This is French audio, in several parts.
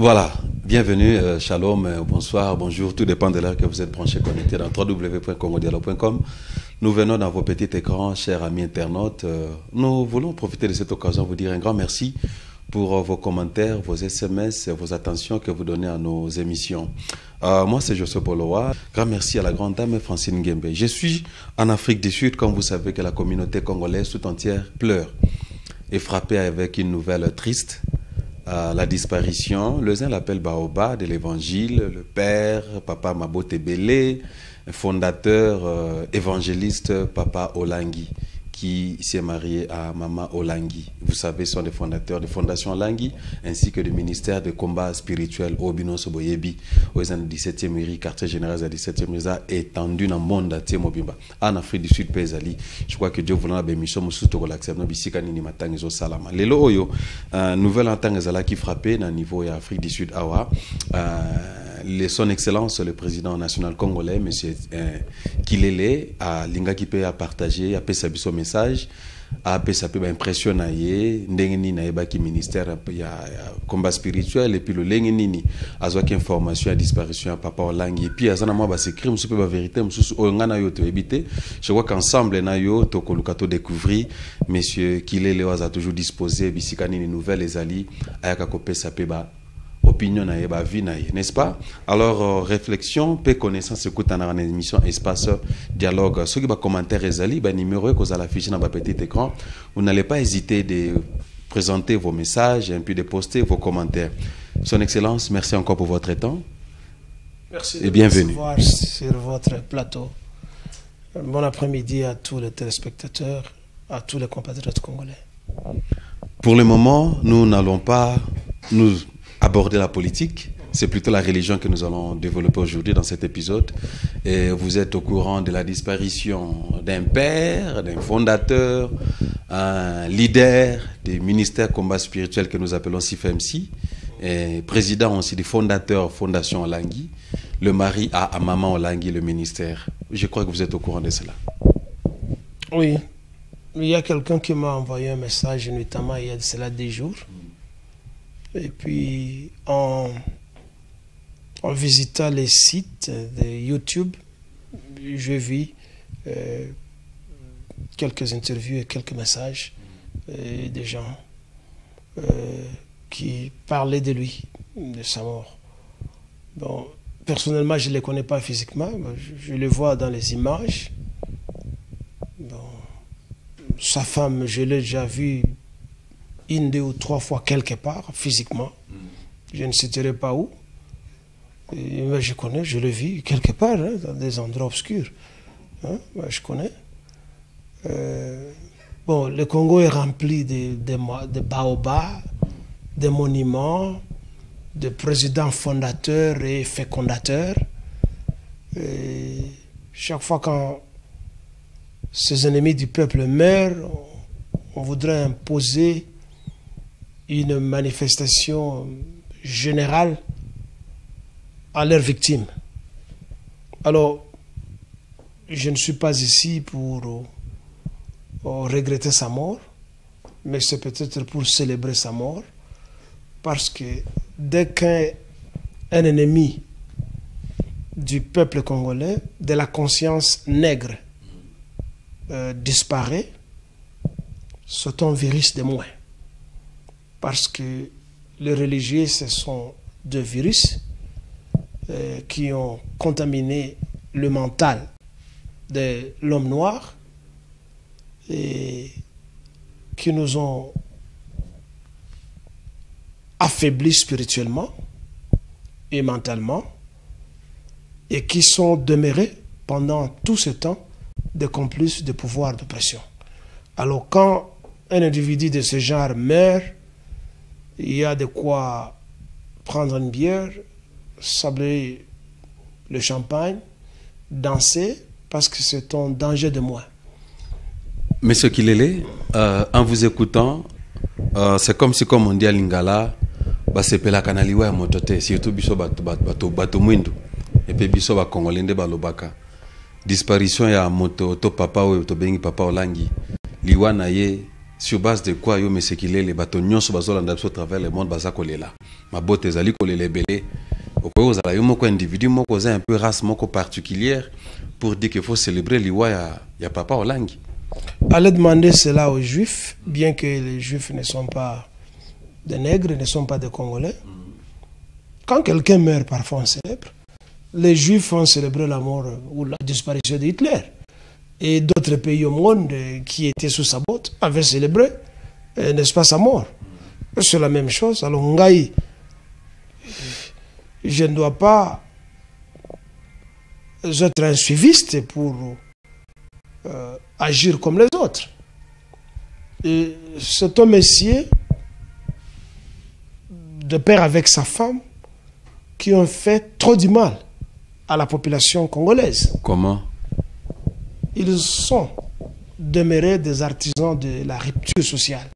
Voilà, bienvenue, shalom, bonsoir, bonjour, tout dépend de l'heure que vous êtes branché connecté dans www.congodialogue.com. Nous venons dans vos petits écrans, chers amis internautes. Nous voulons profiter de cette occasion vous dire un grand merci pour vos commentaires, vos SMS, vos attentions que vous donnez à nos émissions. Moi, c'est Joseph Bolowa. Grand merci à la grande dame Francine Gembe. Je suis en Afrique du Sud, comme vous savez que la communauté congolaise tout entière pleure et frappée avec une nouvelle triste. La disparition, les uns l'appellent Baoba de l'évangile, le père, Papa Mabote Belé, fondateur, évangéliste, Papa Olangi, qui s'est marié à Maman Olangi. Vous savez, sont des fondateurs de Fondation Olangi, ainsi que du ministère de combat spirituel Obino Soboyebi, au 17e mairie, quartier général de 17e mairie, étendu dans le monde en Afrique du Sud, Pézali. Je crois que Dieu voulant la bémission, nous souhaitons l'accepter, nous matang salama. Lelo oyo, nouvelle entente qui frappait dans le niveau de l'Afrique du Sud, Awa. Son Excellence, le président national congolais, M. Kilele, a l'ingakipé a partagé, a fait son message, a fait impressionné, ndengeni na eba ki ministère ya combat spirituel et puis le lengeni a zwa information à disparition à Papa Olangi et puis azana moi ba s'écrire musu pe ba vérité musu oyonga na yo to ebité. Je crois qu'ensemble na yo to kolukato découvrir monsieur Kilele a toujours disposé bisikani ni nouvelles ezali ayaka kopesa pe ba opinion na yeba vie na ye, n'est-ce pas? Alors réflexion, paix, connaissance, écoute dans une émission espace dialogue. Ceux qui va commentaire ezali, ben numéro que vous allez afficher dans votre petit écran, vous n'allez pas hésiter de présenter vos messages et puis de poster vos commentaires. Son Excellence, merci encore pour votre temps. Merci et bienvenue sur votre plateau. Bon après-midi à tous les téléspectateurs, à tous les compatriotes congolais. Pour le moment, nous n'allons pas nous aborder la politique, c'est plutôt la religion que nous allons développer aujourd'hui dans cet épisode. Et vous êtes au courant de la disparition d'un père, d'un fondateur, un leader des ministères combat spirituel que nous appelons CIFMC, et président aussi des fondateurs Fondation Olangi, le mari à Maman Olangi, le ministère. Je crois que vous êtes au courant de cela. Oui, il y a quelqu'un qui m'a envoyé un message, notamment il y a de cela 10 jours. Et puis, en visitant les sites de YouTube, je vis quelques interviews et quelques messages des gens qui parlaient de lui, de sa mort. Bon, personnellement, je ne les connais pas physiquement, je les vois dans les images. Bon, sa femme, je l'ai déjà vue 1, 2 ou 3 fois quelque part, physiquement. Je ne citerai pas où. Mais je connais, je le vis quelque part, hein, dans des endroits obscurs. Hein, je connais. Bon, le Congo est rempli de baobabs, de monuments, de présidents fondateurs et fécondateurs. Et chaque fois quand ces ennemis du peuple meurent, on voudrait imposer une manifestation générale à leurs victimes. Alors, je ne suis pas ici pour regretter sa mort, mais c'est peut-être pour célébrer sa mort, parce que dès qu'un ennemi du peuple congolais, de la conscience nègre, disparaît, c'est un virus de moins. Parce que les religieux, ce sont 2 virus qui ont contaminé le mental de l'homme noir et qui nous ont affaiblis spirituellement et mentalement et qui sont demeurés pendant tout ce temps des complices de pouvoir d'oppression. Alors quand un individu de ce genre meurt, il y a de quoi prendre une bière, sabler le champagne, danser, parce que c'est un danger de moins. Monsieur Kilele, en vous écoutant, c'est comme si, comme on dit à Lingala, c'est la canaliwa ya motote, surtout biso bato mwindu, et puis biso ba congolais balobaka. Disparition ya moto to papa ou to bengi Papa Olangi, liwa na ye sur base de quoi yo me sekile les bâtonnons sur bazola ndabso travers le monde baza kolela ma botte ezali kolela belé okoyo ozala yo moko individu moko za un peu race moko particulière pour dire qu'il faut célébrer l'iwa ya papa Olangi. Allez demander cela aux juifs, bien que les juifs ne sont pas des nègres, ne sont pas des Congolais. Quand quelqu'un meurt, parfois on célèbre. Les juifs ont célébré la mort ou la disparition de Hitler. Et d'autres pays au monde qui étaient sous sa botte avaient célébré, n'est-ce pas, sa mort. C'est la même chose. Alors, Ngaï, je ne dois pas être un suiviste pour agir comme les autres. Et c'est un messier de père avec sa femme qui ont fait trop du mal à la population congolaise. Comment? Ils sont demeurés des artisans de la rupture sociale.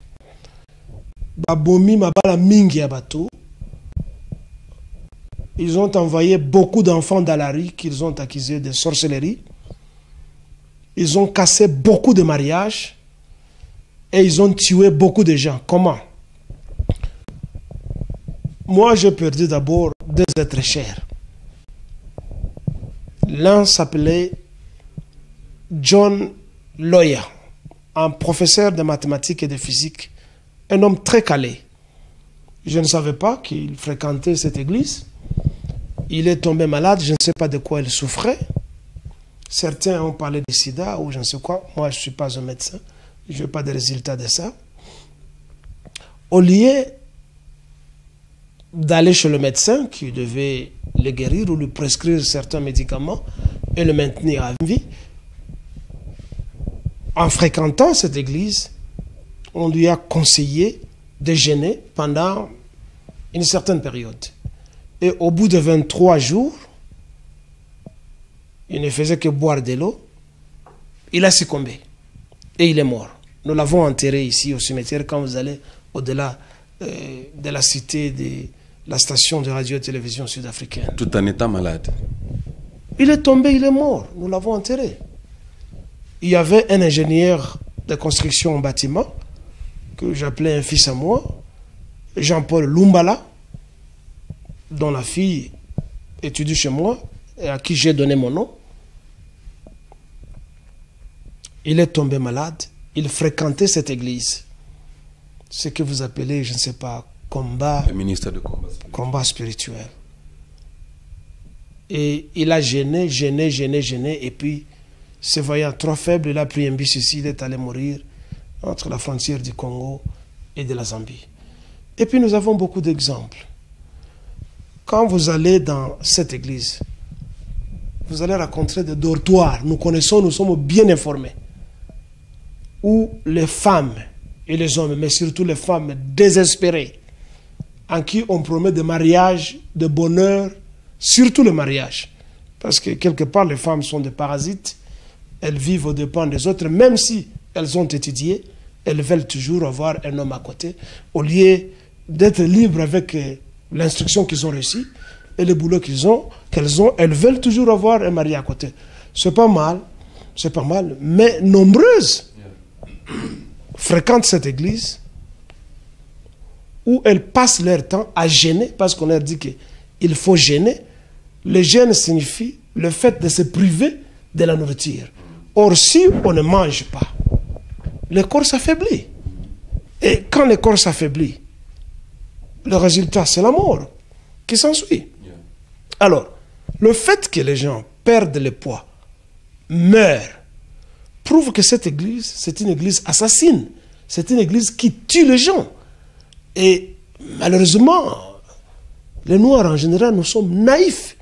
Babomi Mabala Mingi Abato. Ils ont envoyé beaucoup d'enfants dans la rue qu'ils ont accusés de sorcellerie. Ils ont cassé beaucoup de mariages et ils ont tué beaucoup de gens. Comment? Moi, j'ai perdu d'abord deux êtres chers. L'un s'appelait John Loya, un professeur de mathématiques et de physique, un homme très calé. Je ne savais pas qu'il fréquentait cette église. Il est tombé malade, je ne sais pas de quoi il souffrait. Certains ont parlé de sida ou je ne sais quoi. Moi, je ne suis pas un médecin. Je n'ai pas de résultats de ça. Au lieu d'aller chez le médecin qui devait le guérir ou lui prescrire certains médicaments et le maintenir à vie, en fréquentant cette église, on lui a conseillé de jeûner pendant une certaine période. Et au bout de 23 jours, il ne faisait que boire de l'eau. Il a succombé. Et il est mort. Nous l'avons enterré ici au cimetière quand vous allez au-delà de la cité de la station de radio-télévision sud-africaine. Tout en étant malade. Il est tombé, il est mort. Nous l'avons enterré. Il y avait un ingénieur de construction en bâtiment que j'appelais un fils à moi, Jean-Paul Lumbala, dont la fille étudie chez moi et à qui j'ai donné mon nom. Il est tombé malade. Il fréquentait cette église. Ce que vous appelez, je ne sais pas, combat. Le ministère de combat spirituel. Combat spirituel. Et il a gêné, et puis, se voyant trop faible, il a pris un bus ici, il est allé mourir entre la frontière du Congo et de la Zambie. Et puis nous avons beaucoup d'exemples. Quand vous allez dans cette église, vous allez rencontrer des dortoirs. Nous connaissons, nous sommes bien informés. Où les femmes et les hommes, mais surtout les femmes désespérées, en qui on promet des mariages, de bonheur, surtout le mariage. Parce que quelque part, les femmes sont des parasites. Elles vivent aux dépens des autres, même si elles ont étudié, elles veulent toujours avoir un homme à côté, au lieu d'être libres avec l'instruction qu'ils ont reçue et le boulot qu'elles ont, elles veulent toujours avoir un mari à côté. C'est pas mal, mais nombreuses fréquentent cette église où elles passent leur temps à jeûner, parce qu'on leur dit qu'il faut jeûner. Le jeûne signifie le fait de se priver de la nourriture. Or, si on ne mange pas, le corps s'affaiblit. Et quand le corps s'affaiblit, le résultat, c'est la mort qui s'ensuit. Alors, le fait que les gens perdent le poids, meurent, prouve que cette église, c'est une église assassine. C'est une église qui tue les gens. Et malheureusement, les Noirs en général, nous sommes naïfs.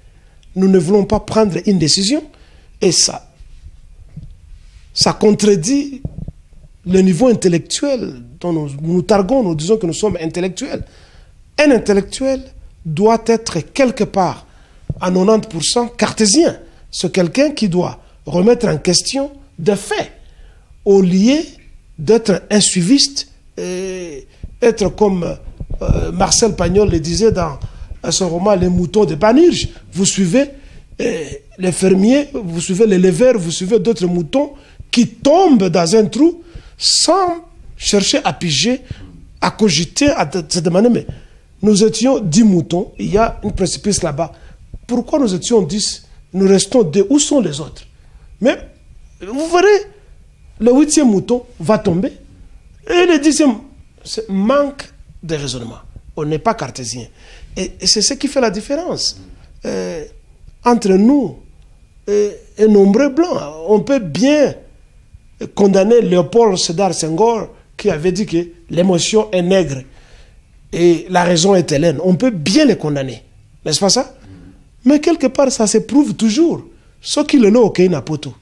Nous ne voulons pas prendre une décision. Et ça contredit le niveau intellectuel dont nous targuons, nous disons que nous sommes intellectuels. Un intellectuel doit être quelque part à 90% cartésien. C'est quelqu'un qui doit remettre en question des faits au lieu d'être un suiviste et être comme Marcel Pagnol le disait dans son roman Les moutons de Panurge. Vous suivez les fermiers, vous suivez les leveurs, vous suivez d'autres moutons qui tombent dans un trou sans chercher à piger, à cogiter, à se demander, mais nous étions 10 moutons, il y a une précipice là-bas. Pourquoi nous étions 10? Nous restons 2. Où sont les autres? Mais vous verrez, le 8e mouton va tomber. Et le 10e, c'est manque de raisonnement. On n'est pas cartésien. Et c'est ce qui fait la différence entre nous et nombreux blancs. On peut bien condamner Léopold Sédar Senghor qui avait dit que l'émotion est nègre et la raison est hellène. On peut bien les condamner. N'est-ce pas ça? Mais quelque part, ça se prouve toujours. Ce qui le lot au Napoto.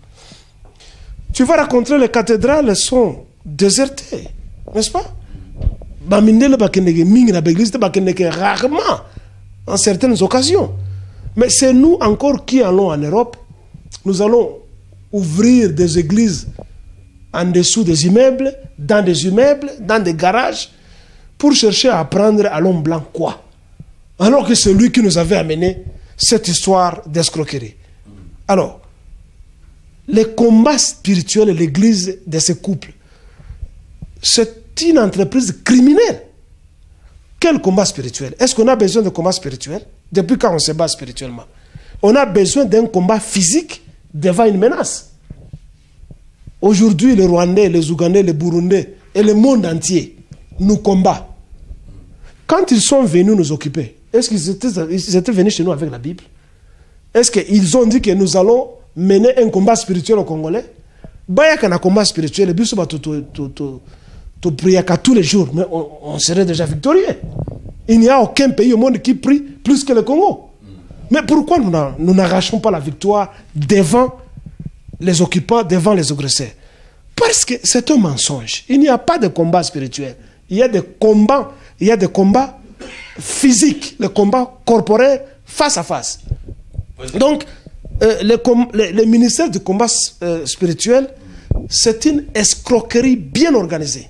Tu vas rencontrer les cathédrales sont désertées. N'est-ce pas? Rarement, en certaines occasions. Mais c'est nous encore qui allons en Europe. Nous allons ouvrir des églises en dessous des immeubles, dans des garages, pour chercher à apprendre à l'homme blanc quoi? Alors que c'est lui qui nous avait amené cette histoire d'escroquerie. Alors, les combats spirituels de l'église de ces couples, c'est une entreprise criminelle. Quel combat spirituel? Est-ce qu'on a besoin de combat spirituel? Depuis quand on se bat spirituellement? On a besoin d'un combat physique devant une menace. Aujourd'hui, les Rwandais, les Ougandais, les Burundais et le monde entier nous combattent. Quand ils sont venus nous occuper, est-ce qu'ils étaient venus chez nous avec la Bible? Est-ce qu'ils ont dit que nous allons mener un combat spirituel aux Congolais? Il y a un combat spirituel, tu pries tous les jours, mais on serait déjà victorieux. Il n'y a aucun pays au monde qui prie plus que le Congo. Mais pourquoi nous n'arrachons pas la victoire devant les occupants, devant les agresseurs? Parce que c'est un mensonge. Il n'y a pas de combat spirituel. Il y a des combats physiques, les combats corporels face à face. Donc, le ministère du combat spirituel, c'est une escroquerie bien organisée.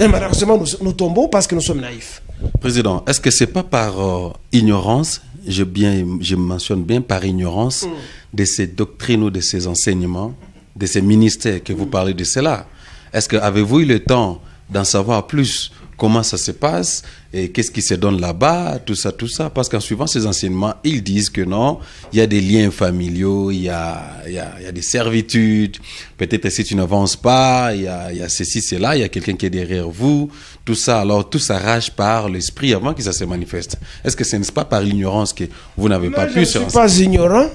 Et malheureusement, nous tombons parce que nous sommes naïfs. Président, est-ce que ce n'est pas par ignorance, je mentionne bien par ignorance, de ces doctrines ou de ces enseignements, de ces ministères que vous parlez de cela? Est-ce que avez-vous eu le temps d'en savoir plus? Comment ça se passe et qu'est-ce qui se donne là-bas, tout ça, parce qu'en suivant ces enseignements, ils disent que non, il y a des liens familiaux, il y a des servitudes, peut-être si tu n'avances pas, il y a ceci, cela, il y a quelqu'un qui est derrière vous, tout ça, alors tout s'arrache par l'esprit avant que ça se manifeste. Est-ce que ce n'est pas par l'ignorance que vous n'avez pas pu se renseigner? Je ne suis pas ignorant.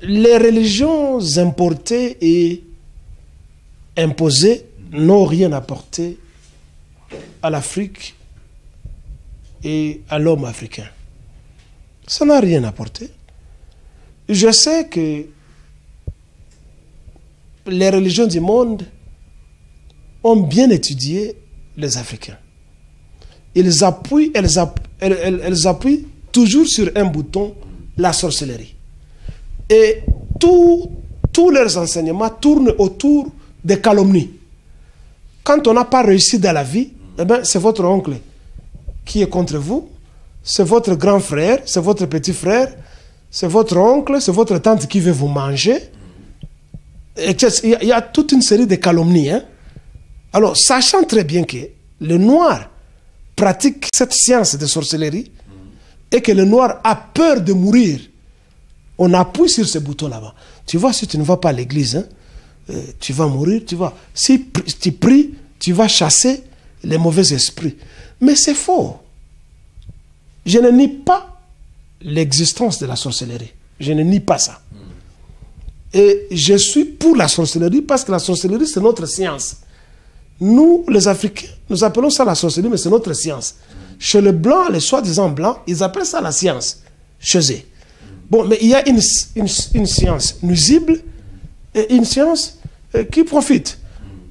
Les religions importées et imposées n'ont rien apporté à l'Afrique et à l'homme africain. Ça n'a rien apporté. Je sais que les religions du monde ont bien étudié les Africains. Elles appuient toujours sur un bouton, la sorcellerie. Et tous leurs enseignements tournent autour des calomnies. Quand on n'a pas réussi dans la vie, eh ben, c'est votre oncle qui est contre vous, c'est votre grand frère, c'est votre petit frère, c'est votre oncle, c'est votre tante qui veut vous manger. Il y a toute une série de calomnies. Hein? Alors, sachant très bien que le noir pratique cette science de sorcellerie et que le noir a peur de mourir, on appuie sur ce bouton là-bas. Tu vois, si tu ne vas pas à l'église, hein, tu vas mourir, tu vas. Si tu pries, tu vas chasser les mauvais esprits. Mais c'est faux. Je ne nie pas l'existence de la sorcellerie. Je ne nie pas ça. Et je suis pour la sorcellerie parce que la sorcellerie, c'est notre science. Nous, les Africains, nous appelons ça la sorcellerie, mais c'est notre science. Chez les Blancs, les soi-disant Blancs, ils appellent ça la science. Chez eux. Bon, mais il y a une science nuisible et une science qui profite.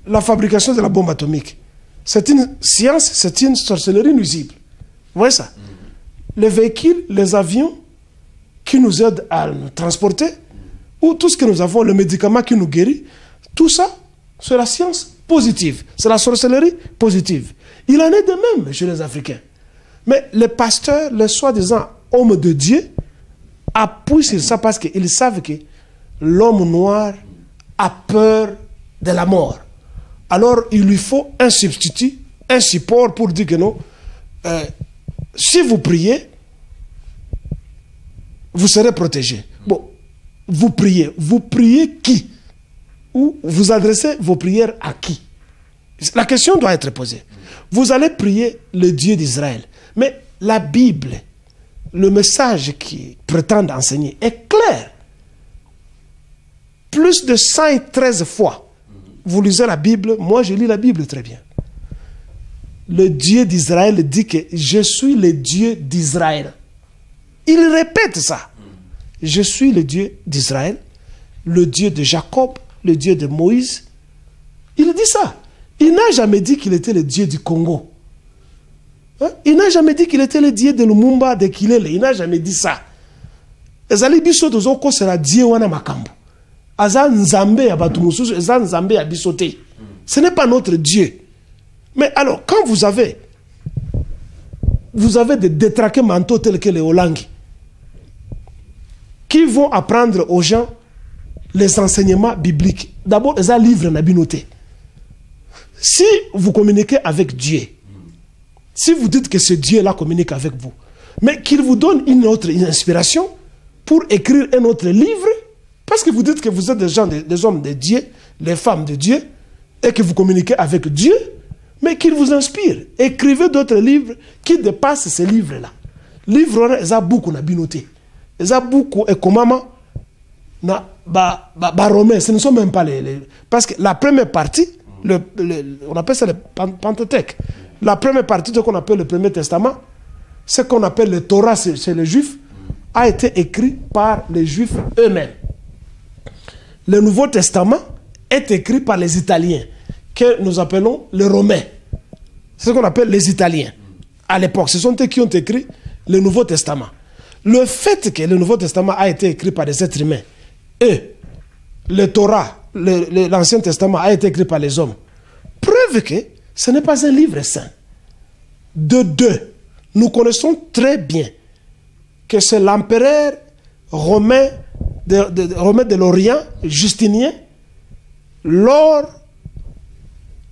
La fabrication de la bombe atomique. C'est une science, c'est une sorcellerie nuisible. Vous voyez ça? Les véhicules, les avions qui nous aident à nous transporter, ou tout ce que nous avons, le médicament qui nous guérit, tout ça, c'est la science positive. C'est la sorcellerie positive. Il en est de même chez les Africains. Mais les pasteurs, les soi-disant hommes de Dieu, appuient sur ça parce qu'ils savent que l'homme noir a peur de la mort. alors il lui faut un substitut, un support pour dire que non, si vous priez, vous serez protégé. Bon, vous priez qui? Ou vous adressez vos prières à qui? La question doit être posée. Vous allez prier le Dieu d'Israël. Mais la Bible, le message qui prétend enseigner est clair. Plus de 113 fois, vous lisez la Bible, moi je lis la Bible très bien. Le Dieu d'Israël dit que je suis le Dieu d'Israël. Il répète ça. Je suis le Dieu d'Israël, le Dieu de Jacob, le Dieu de Moïse. Il dit ça. Il n'a jamais dit qu'il était le Dieu du Congo. Hein? Il n'a jamais dit qu'il était le Dieu de Lumumba, de Kilele. Il n'a jamais dit ça. Ezali biso tozoko sera Dieu wana makambo. Aza nzambe ya batu mususu, eza nzambe ya bisote. Ce n'est pas notre Dieu. Mais alors, quand vous avez des détraqués mentaux tels que les Olangi, qui vont apprendre aux gens les enseignements bibliques. D'abord, ils ont un livre nabinoté. Si vous communiquez avec Dieu, si vous dites que ce Dieu-là communique avec vous, mais qu'il vous donne une autre inspiration pour écrire un autre livre, parce que vous dites que vous êtes des hommes de Dieu, les femmes de Dieu, et que vous communiquez avec Dieu, mais qu'il vous inspire. Écrivez d'autres livres qui dépassent ces livres-là. Livres, ils ont beaucoup nabinoté. Ils ont beaucoup, et comment romains, ce ne sont même pas les... Parce que la première partie, on appelle ça le Pentateuque. La première partie de ce qu'on appelle le Premier Testament, ce qu'on appelle le Torah chez les Juifs, a été écrit par les Juifs eux-mêmes. Le Nouveau Testament est écrit par les Italiens, que nous appelons les Romains. C'est ce qu'on appelle les Italiens. À l'époque, ce sont eux qui ont écrit le Nouveau Testament. Le fait que le Nouveau Testament a été écrit par des êtres humains et le Torah, l'Ancien Testament a été écrit par les hommes, preuve que ce n'est pas un livre saint. De deux, nous connaissons très bien que c'est l'empereur romain de l'Orient, Justinien, lors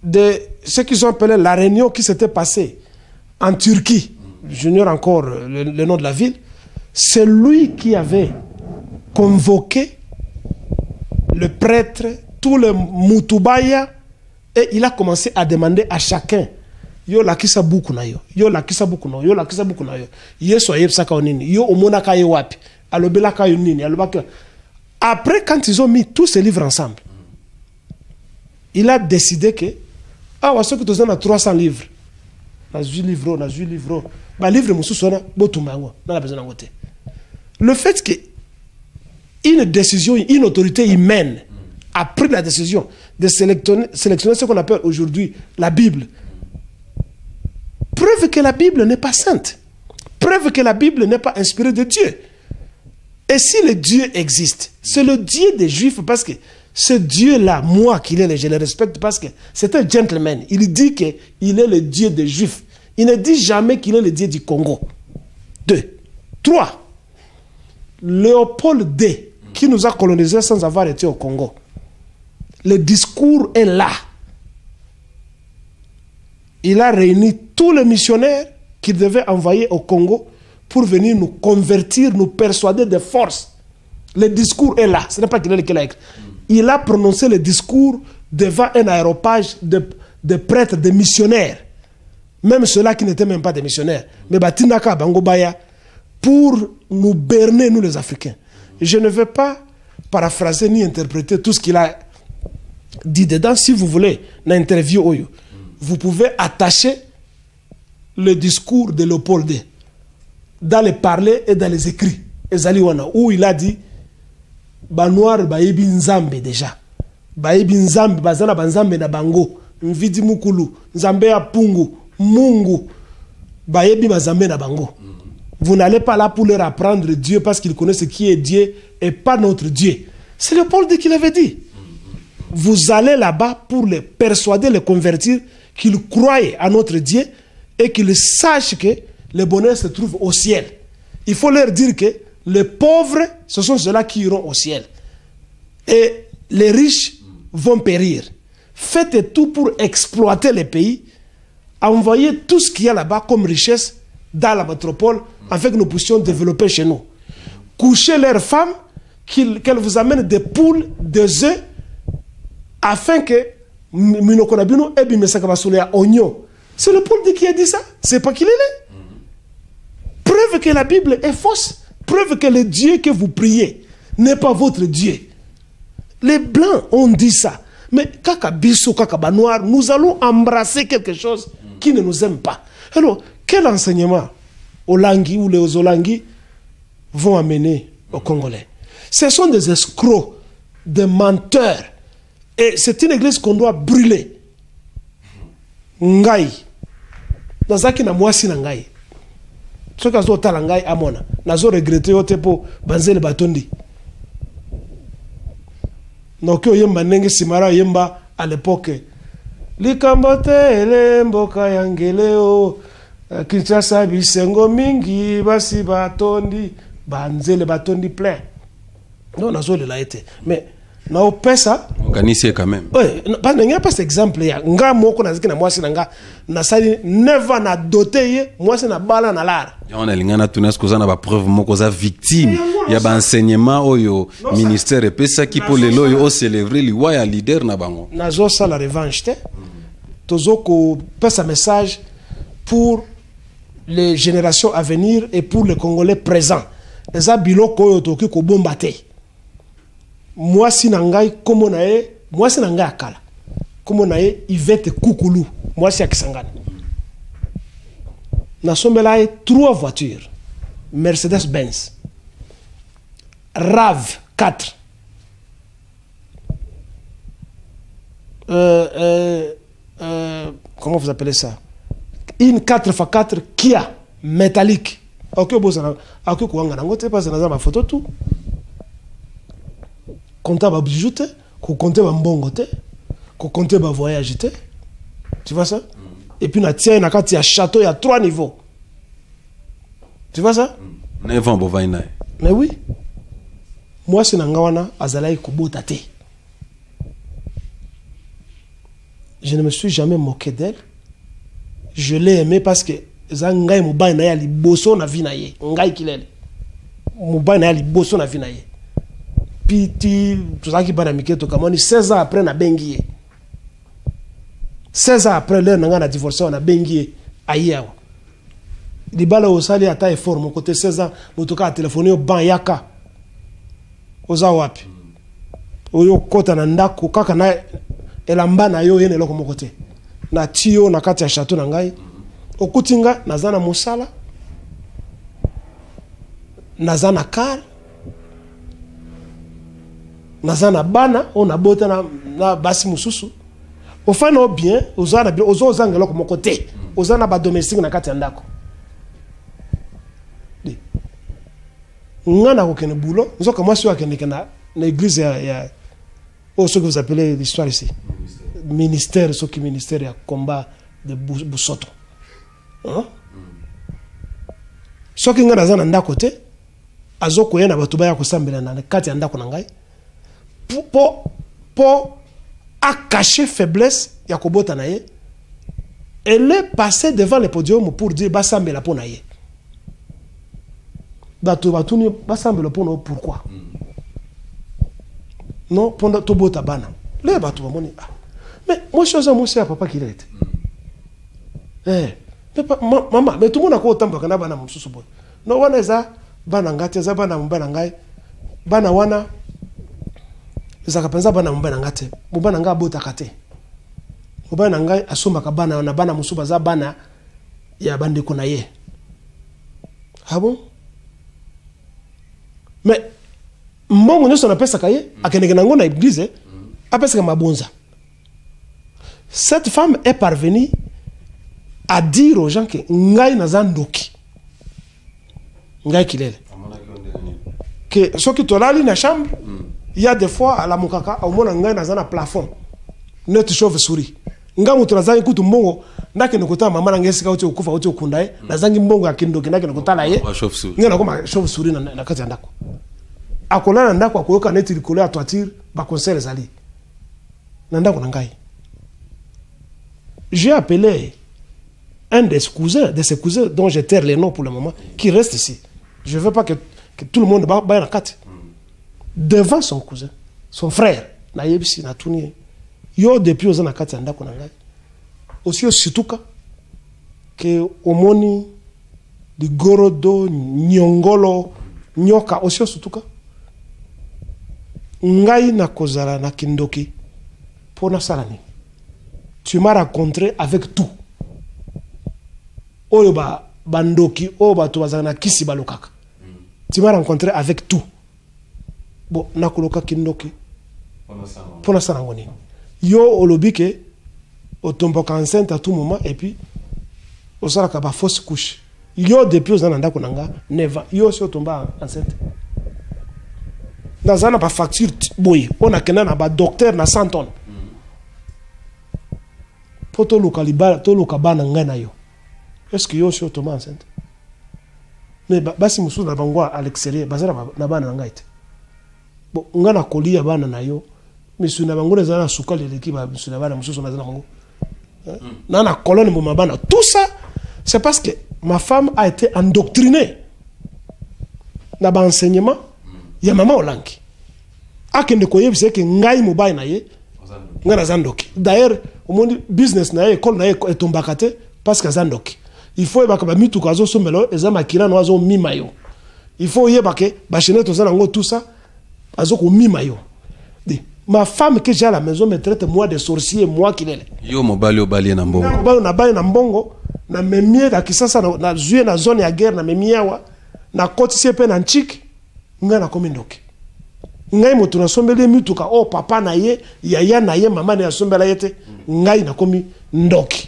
de ce qu'ils ont appelé la réunion qui s'était passée en Turquie, j'ignore encore le nom de la ville, c'est lui qui avait convoqué le prêtre, tout le Mutubaya, et il a commencé à demander à chacun, yo la kisa buku na yo, yo la kisa buku na yo, yo la kisa buku na yo, yeso yebsaka onini, yo omona ka yo wapi, alobela ka yo nini, alobaka. Après, quand ils ont mis tous ces livres ensemble, il a décidé que, ah, ouais, ce que tu as 300 livres, na 8 livres, na 8 livres, bah livre mususona botumango, na la besoin d'angote. Le fait que une décision, une autorité humaine a pris la décision de sélectionner ce qu'on appelle aujourd'hui la Bible, preuve que la Bible n'est pas sainte, preuve que la Bible n'est pas inspirée de Dieu. Et si le Dieu existe, c'est le Dieu des Juifs, parce que ce Dieu-là, moi qui l'ai, je le respecte parce que c'est un gentleman. Il dit qu'il est le Dieu des Juifs. Il ne dit jamais qu'il est le Dieu du Congo. 2. 3. Léopold II, qui nous a colonisés sans avoir été au Congo. Le discours est là. Il a réuni tous les missionnaires qu'il devait envoyer au Congo pour venir nous convertir, nous persuader de force. Le discours est là. Ce n'est pas qu'il est là. Il a prononcé le discours devant un aéropage de prêtres, de missionnaires. Même ceux-là qui n'étaient même pas des missionnaires. Mais Batinaka Bangobaya, pour nous berner, nous les Africains. Je ne vais pas paraphraser ni interpréter tout ce qu'il a dit dedans. Si vous voulez, dans l'interview, vous pouvez attacher le discours de Léopold II dans les parlers et dans les écrits. Où il a dit Banoir Baebi Nzambe déjà. Baebi Nzambe, Bazana Banzambe na Bango, Mvidi Mukulu, Nzambe ya Pungu, Mungu, Baebi Bazambe na Bango. Vous n'allez pas là pour leur apprendre Dieu parce qu'ils connaissent qui est Dieu et pas notre Dieu. C'est Léopold qui l'avait dit. Vous allez là-bas pour les persuader, les convertir, qu'ils croient à notre Dieu et qu'ils sachent que le bonheur se trouve au ciel. Il faut leur dire que les pauvres, ce sont ceux-là qui iront au ciel. Et les riches vont périr. faites tout pour exploiter les pays, envoyer tout ce qu'il y a là-bas comme richesse dans la métropole, afin que nous puissions développer chez nous. Coucher leurs femmes, qu'elles vous amènent des poules, des œufs, afin que c'est le Paul qui a dit ça. C'est pas qu'il est. Preuve que la Bible est fausse. Preuve que le Dieu que vous priez n'est pas votre Dieu. Les Blancs ont dit ça. Mais kaka biso, kaka banoir, nous allons embrasser quelque chose qui ne nous aime pas. Alors, quel enseignement Olangui ou les Olangui vont amener aux Congolais? Ce sont des escrocs, des menteurs. Et c'est une église qu'on doit brûler. Ngai. Nazaki na mwasi na ngai. Ce que zo tala ngai amona. Nazo regretter yote po banzele batondi. Nokyo yemba nenge simara yemba à l'époque. Likambote ele mboka yangeleo. Kinshasa bisengo mingi basi batondi. Banzele batondi plein. Non, nazo le la été. Mais na opesa organisé quand même. Oui, parce qu'il n'y a pas cet exemple là. Nga moko na ziki na mwasi na nga na sali never na doté ye mwasi na bala na lara. On a lingana tunesco za na ba preuve moko za victime. Ya ba enseignement oyo ministère et pesa qui pour les loyo o célébrer li wa ya leader na bango. Nazo ça la revanche te. Tozo ko pesa message pour les générations à venir et pour les Congolais présents. Les abiloko oyo toki ko bomba te. Moi si nangai komo nae moi si nangai akala komo nae Yvette Koukoulou moi si akisangana na sombela 3 voitures Mercedes Benz RAV 4 comment vous appelez ça, une 4x4 Kia métallique. Ok, bozana ok ko ngana ngote pas na ma photo tout compter ba bijoux te, ko compter ba mbongo te, ko compter ba voyage te. Tu vois ça? Et puis na tia na kati ya château, il y a 3 niveaux. Tu vois ça? Mais oui. Moi c'est nangawana azalai kubota te. Je ne me suis jamais moqué d'elle. Je l'ai aimée parce que zangai mubai na ya liboso na vie na ye. Ngai kilele. Mubai na ya liboso na vie na ye. Piti, tout ça qui parle miketo kamoni 16 ans après na bengi. 16 ans après leur nanga na divorcé on a bengi ayewa. Libala osali ata effort mon côté 16 ans motoka téléphoner au ban yaka. Oza wapi. Oyo kota na ndako kaka na elamba na yo yene loko mon côté. Na tio na kati ya château na ngai. Okutinga nazana musala. Nazana kar. Nazana bana on a bota na basi mususu. Ofana bien ozana bien ozanga loko mon côté. Ozana ba domestique na kati ya ndako. Ngana ko kene boulot, nzoka moi sur kene na l'église ya ce que vous appelez l'histoire ici. Ministère, ce qui ministère ya combat de Busoto. Hein? Ce qui ngana zana ndako te azoko yena batuba ya kosambela na kati ya ndako na ngai. Pour cacher faiblesse ya kobota na ye, elle est passée devant le podium pour dire basambela pona ye. Bato batuni basambela pona pourquoi? Non, pendant tobota bana. Le bato bamoni. Mais moi je suis moi papa qui l'est. Mais maman, mais tout le monde a quoi autant pour que na bana mususu boy. Non wana za bana ngate za bana mbana ngai. Bana wana ezaka penza bana mbana ngate. Mbana nga bota kate. Mbana ngai asomba ka bana na bana musuba za bana ya bande ko na ye. Ah bon? Mais mbongo nyoso na pesa kaye akeneke nango na église apesa mabonza. Cette femme est parvenue à dire aux gens que ngai nazandoki ngai kilele que ce qui tolali na chambre il y a des fois à la mukaka au mona ngai nazana plafond net chauve-souris nga mutu nazangi kutu mbongo ndake nokota mama na ngesi ka uti okufa uti okundae nazangi mbongo akindoki ndake nokotala ye ngena koma chauve-souris na kati ndako akolana ndako akoyoka neti likolo ya toiture ba conseil zali na ndako na ngai j'ai appelé un de ses cousins dont je taire les noms pour le moment, qui reste ici. Je ne veux pas que tout le monde baille la carte. Devant son cousin, son frère, naïbsi na tuni. Yo depuis aux na carte anda konanga. Aussi au situka que omoni di gorodo nyongolo nyoka aussi au situka. Ngai na kozala na kindoki pona salani. Tu m'as rencontré avec tout. Oyo bandoki oyo bato bazana kisi balokaka. Tu m'as rencontré avec tout. Bon, nakoloka kindoki. Pona sarangoni. Yo olobike otomboka enceinte à tout moment et puis osalaka ba fausse couche. Yo depuis ozana ndako nanga neva yo so tomba enceinte. Nazana ba facture boy, on a kena na ba docteur na 100 tonnes. Poto lokaliba to lokabana ngana yo. Est-ce que yo so tomba enceinte? Mais basi musu na bangwa à l'extérieur, bazara na bana ngaite. Bon, ngana kolia bana na yo. Misu na bango zana sukali l'équipe misu na bana musu na zana bango. Nana colonne mo mabana. Tout ça c'est parce que ma femme a été endoctrinée. Na ba enseignement ya mama olangi. Akende koyebise ke ngai mobile na ye. Ngana zandoki. D'ailleurs, au monde business na ye école na ye etombakate parce que zandoki. Il faut que ba mitu kazo somelo ezama kila no azo mimayo. Il faut yeba ke ba chenette ozana ngo tout ça azo ko mimayo. Ma femme que j'ai à la maison me traite moi de sorcier, moi qui l'ai. Yo mobali obali na mbongo. Mobali na bali na mbongo na memie da kisasa na zuye na zone ya guerre na memie wa na kotisi pe na nchiki nga na komindoki. Ngai moto na sombele mituka oh papa na ye yaya na ye mama na sombela yete ngai na komi ndoki.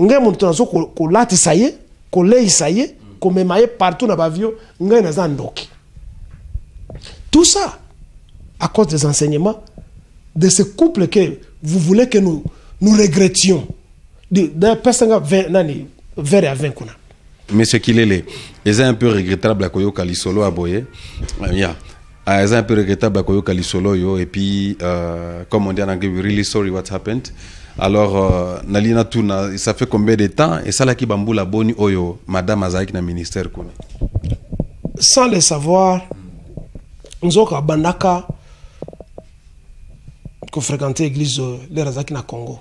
Ngai moto na so ko lati saye, ko lei saye, ko memaye partout na bavio ngai na za ndoki. Tout ça à cause des enseignements de ce couple que vous voulez que nous regrettions. De personnes vers à 20 kuna. Mais ce qu'il est, c'est un peu regrettable à Koyo Kalisolo à Boye. C'est un peu regrettable à Koyo Kalisolo yo et puis comme on dit en anglais, we're really sorry what happened. Alors Nalina Tuna, ça fait combien de temps et ça là qui bambou la boni oyo madame Azaïk na ministère kuna. Sans le savoir, nzoka bandaka ko fréquenter l'église les Razaki na Congo.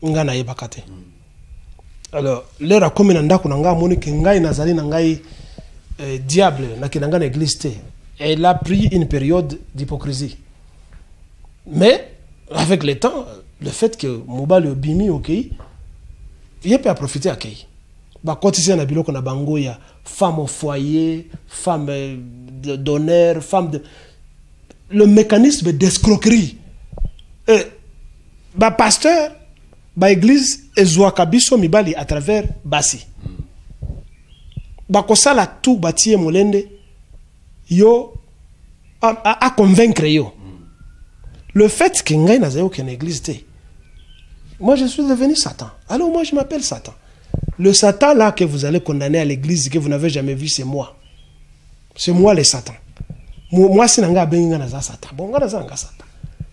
Ngana yebakate. Alors, l'era comme ndako na nga moni ke ngai nazali na ngai diable na kinanga na église te. Elle a pris une période d'hypocrisie. Mais avec le temps, le fait que mobali obimi OK, il peut profiter à kei. Ba kotisi na biloko na bango ya femme au foyer, femme d'honneur, femme de le mécanisme d'escroquerie. Ba pasteur, ba église ezwaka biso mibali à travers basi. Ba kosala tout batie molende yo a convaincre yo. Le fait que ngai nazayo ken église te. Moi je suis devenu Satan. Alors moi je m'appelle Satan. Le Satan là que vous allez condamner à l'église que vous n'avez jamais vu, c'est moi. C'est moi le Satan. Moi si nanga benga naza Satan. Bon nga naza nga Satan.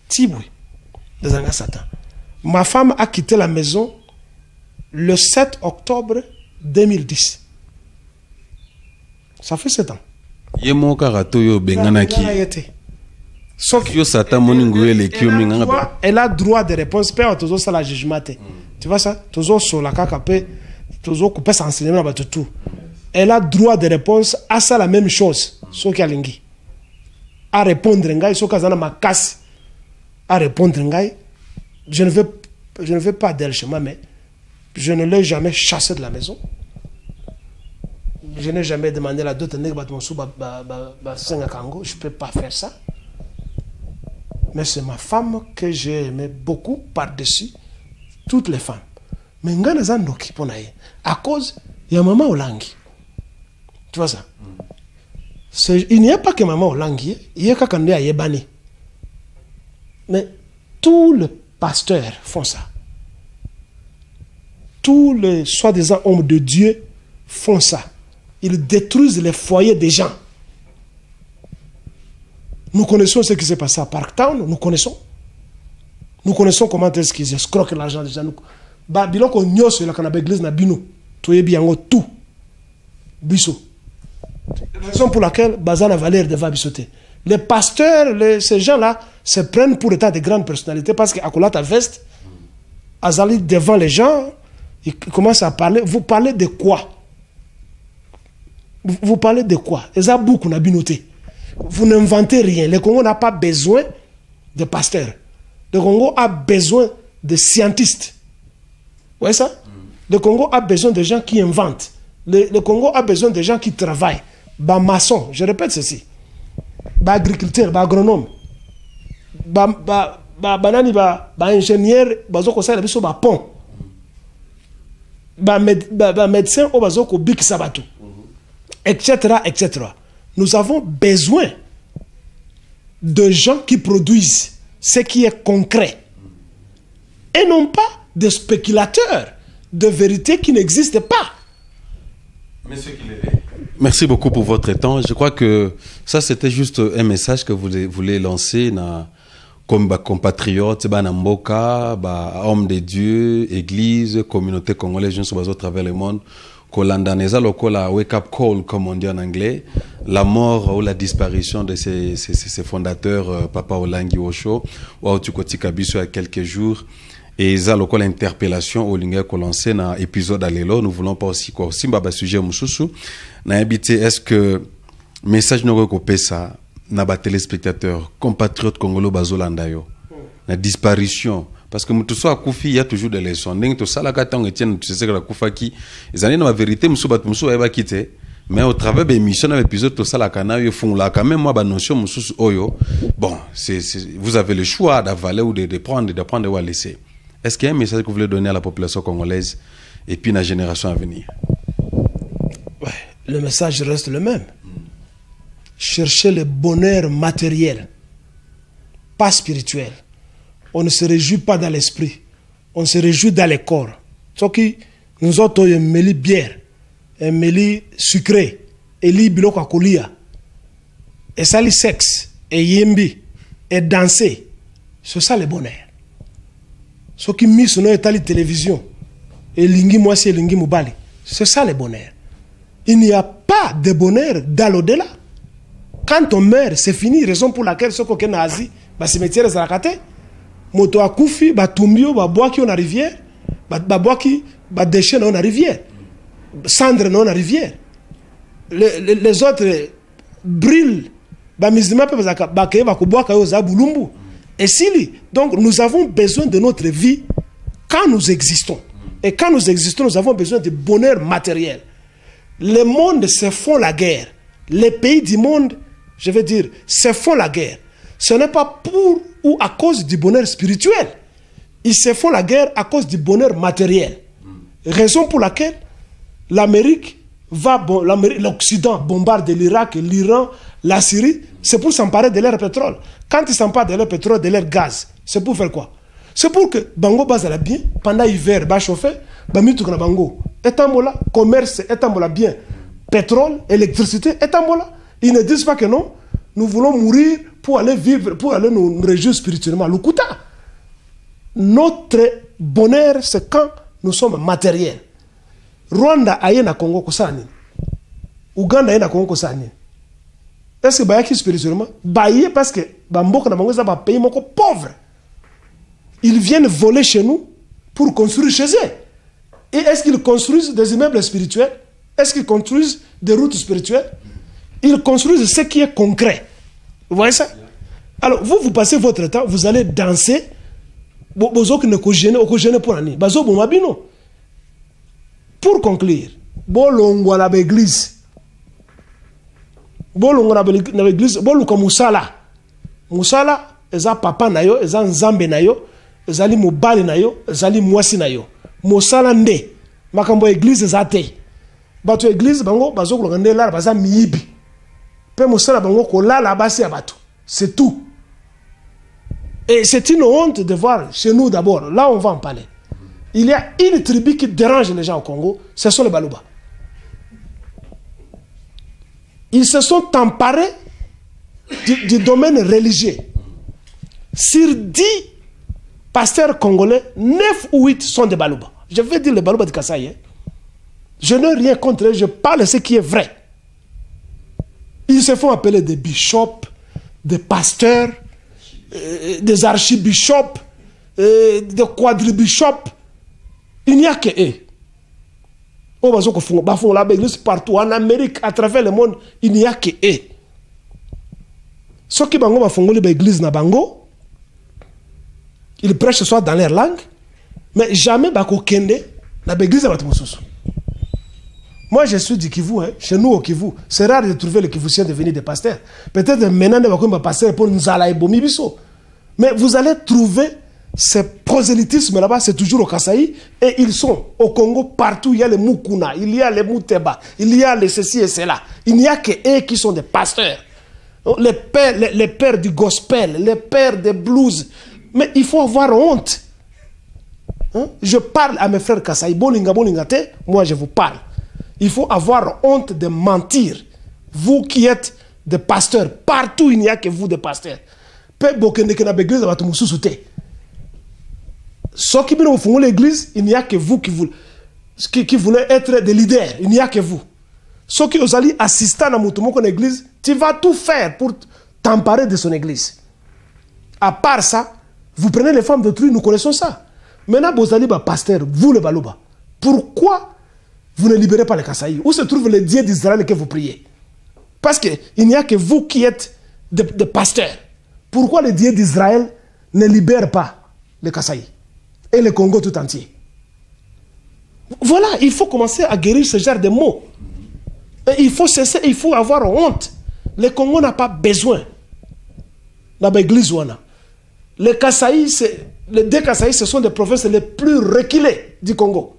Tibwe. Naza Satan. Ma femme a quitté la maison le 7 octobre 2010. Ça fait 7 ans. Yemo karato yo bengana ki. Sauf yo Satan moningouele ki yo minganga. Elle a droit de réponse pe tozo sala jugement. Tu vois ça? Tozo sola kaka pe tozo couper sans enseignement ba tout. Elle a droit de réponse à ça la même chose. So ki alingi. À répondre ngai so kazana makasi. À répondre ngai. Je ne veux pas d'elle chez moi, mais je ne l'ai jamais chassé de la maison. Je n'ai jamais demandé à d'autres nègres je ne peux pas faire ça. Mais c'est ma femme que j'ai aimé beaucoup par-dessus toutes les femmes. Mais à cause il y a maman Olangi. Tu vois ça? Il n'y a pas que maman Olangi, il y a quelqu'un qui a yebani. Mais tous les pasteurs font ça. Tous les soi-disant hommes de Dieu font ça. Ils détruisent les foyers des gens. Nous connaissons ce qui s'est passé à Parktown, nous connaissons. Nous connaissons comment est-ce qu'ils escroquent l'argent des gens. Bah, biloko nyoso la kana église na bino. Toye biango tout. Biso. Raison pour laquelle Bazana Valère devait bisoter. Les pasteurs, ces gens-là, se prennent pour état de grandes personnalités parce qu'à Kolata Veste, Azali devant les gens, ils commencent à parler. Vous parlez de quoi? Vous parlez de quoi? Vous n'inventez rien. Le Congo n'a pas besoin de pasteurs. Le Congo a besoin de scientistes. Vous voyez ça? Le Congo a besoin de gens qui inventent. Le Congo a besoin de gens qui travaillent. Bah maçon, je répète ceci. Bah agriculteur, bah agronome. Bah ingénieur, bah zoko sa biso bah pont. Bah médecin au bazoko bik sabato. Etc., etc. Nous avons besoin de gens qui produisent ce qui est concret. Et non pas de spéculateurs de vérité qui n'existent pas. Monsieur Kilele, merci beaucoup pour votre temps. Je crois que ça, c'était juste un message que vous voulez lancer comme compatriotes, Mboka, hommes de Dieu, église, communauté congolaise, jeunes à travers le monde. Kolandaneza lokola wake up call, comme on dit en anglais, la mort ou la disparition de ces fondateurs, Papa Olangi Osho, ou Tukoti Kabiso il y a quelques jours, et ça lokola interpellation au lingua qu'on lancé dans l'épisode Alelo, nous voulons pas aussi quoi, aussi baba sujet mususu, na habité est-ce que message no ko pesa na ba téléspectateurs, compatriotes congolais bazolanda yo, na disparition. Parce que tout ça Koufi, il y a toujours des leçons. Tout ça, la katang etienne, tu sais que la Koufaki, ils ont la vérité, monsieur va quitter. Mais au travers de l'émission, dans l'épisode, tout ça, la cana, ils font là, quand même, moi, la notion, monsieur Oyo, bon, vous avez le choix d'avaler ou de prendre ou à laisser. Est-ce qu'il y a un message que vous voulez donner à la population congolaise et puis à la génération à venir? Ouais, le message reste le même. Cherchez le bonheur matériel, pas spirituel. On ne se réjouit pas dans l'esprit. On se réjouit dans le corps. Ce qui nous autres, un méli bière, un méli sucré, et li biloko akolia, et ça le sexe, et yembi, et danser. C'est ça le bonheur. Ce qui mis sur notre télévision, et lingi moi c'est lingi mobali. C'est ça le bonheur. Il n'y a pas de bonheur dans l'au-delà. Quand on meurt, c'est fini. Raison pour laquelle ce qu'on a en Asie, cimetière est rakate. Moto akufi, tumbio, boaki on a rivière, boaki, déchets on a rivière, cendre on a rivière. Les autres brûlent, et si, donc nous avons besoin de notre vie quand nous existons. Et quand nous existons, nous avons besoin de bonheur matériel. Les mondes se font la guerre. Les pays du monde, je veux dire, se font la guerre. Ce n'est pas pour ou à cause du bonheur spirituel. Ils se font la guerre à cause du bonheur matériel. Raison pour laquelle l'Amérique l'Occident bombarde l'Irak, l'Iran, la Syrie, c'est pour s'emparer de leur pétrole. Quand ils s'emparent de leur pétrole, de leur gaz, c'est pour faire quoi? C'est pour que Bango bazala bien, pendant l'hiver, va chauffer, Bamitukana Bango, etambola, commerce, etambola bien, pétrole, électricité, etambola. Ils ne disent pas que non, nous voulons mourir pour aller vivre, pour aller nous réjouir spirituellement. Lukuta. Notre bonheur, c'est quand nous sommes matériels. Rwanda aye na Congo kosani. Uganda aye na Congo kosani. Est-ce que bayaki spirituellement? Baye parce que bamboka na bango za ba pays moko pauvre. Ils viennent voler chez nous pour construire chez eux. Et est-ce qu'ils construisent des immeubles spirituels? Est-ce qu'ils construisent des routes spirituelles? Ils construisent ce qui est concret. Vous voyez ça? Alors, vous passez votre temps, vous allez danser. Pour conclure, bolongo na l'église. Bolongo na l'église, boluka musala. Musala, eza papa na yo, eza nzambe na yo, ezali mobali na yo, ezali mwasi na yo. Musala nde. Makambo église eza te. Bato église bango bazokoloka nde la baza miyibi. Pe musala bango kolala basi ya bato. C'est tout. Et c'est une honte de voir chez nous d'abord. Là, on va en parler. Il y a une tribu qui dérange les gens au Congo. Ce sont les Baluba. Ils se sont emparés du domaine religieux. Sur 10 pasteurs congolais, 9 ou 8 sont des Balouba. Je vais dire les Balouba de Kasaï. Hein. Je n'ai rien contre eux, je parle de ce qui est vrai. Ils se font appeler des bishops, des pasteurs, des archibishops, des quadribishops. Il n'y a que eux. Partout, en Amérique, à travers le monde, il n'y a que eux. Ceux qui font l'église na bango, ils prêchent soit dans leur langue, mais jamais bako kende na l'église na batumususu. Moi, je suis du Kivu, hein, chez nous au Kivu. C'est rare de trouver les Kivusiens devenir des pasteurs. Peut-être maintenant, ils vont passer pour nous aller biso. Mais vous allez trouver ce prosélytisme là-bas, c'est toujours au Kasaï. Et ils sont au Congo partout. Il y a les Mukuna, il y a les Muteba, il y a les ceci et cela. Il n'y a que eux qui sont des pasteurs. Les pères du gospel, les pères des blues. Mais il faut avoir honte. Hein? Je parle à mes frères Kasaï. Bolinga, moi je vous parle. Il faut avoir honte de mentir. Vous qui êtes des pasteurs, partout il n'y a que vous des pasteurs. Ceux qui font l'église, il n'y a que vous qui voulez être des leaders. Il n'y a que vous. Ceux qui vous allez assister à l'église, tu vas tout faire pour t'emparer de son église. À part ça, vous prenez les femmes d'autrui, nous connaissons ça. Maintenant, vous allez pasteur, vous le Balouba. Pourquoi vous ne libérez pas les Kasaï? Où se trouve le Dieu d'Israël que vous priez? Parce qu'il n'y a que vous qui êtes des pasteurs. Pourquoi le Dieu d'Israël ne libère pas les Kasaï et le Congo tout entier? Voilà, il faut commencer à guérir ce genre de mots. Et il faut cesser, il faut avoir honte. Le Congo n'a pas besoin. L'église, les Kasaï, les deux Kasaï, ce sont des provinces les plus reculées du Congo.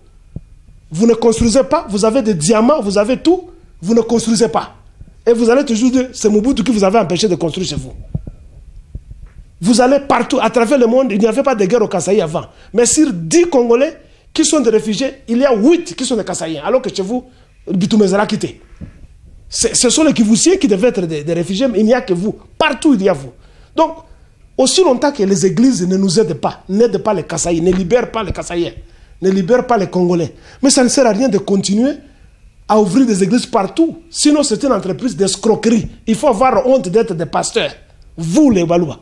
Vous ne construisez pas, vous avez des diamants, vous avez tout, vous ne construisez pas. Et vous allez toujours dire, c'est Mobutu qui vous avait empêché de construire chez vous. Vous allez partout, à travers le monde, il n'y avait pas de guerre au Kasaï avant. Mais sur 10 Congolais qui sont des réfugiés, il y a 8 qui sont des Kasaïens, alors que chez vous, Bitumezala quitté. Ce sont les Kivusiens qui devaient être des réfugiés, mais il n'y a que vous. Partout, il y a vous. Donc, aussi longtemps que les églises ne nous aident pas, n'aident pas les Kasaïs, ne libèrent pas les Kasaïens, ne libèrent pas les Congolais. Mais ça ne sert à rien de continuer à ouvrir des églises partout. Sinon, c'est une entreprise d'escroquerie. Il faut avoir honte d'être des pasteurs. Vous, les Balouba.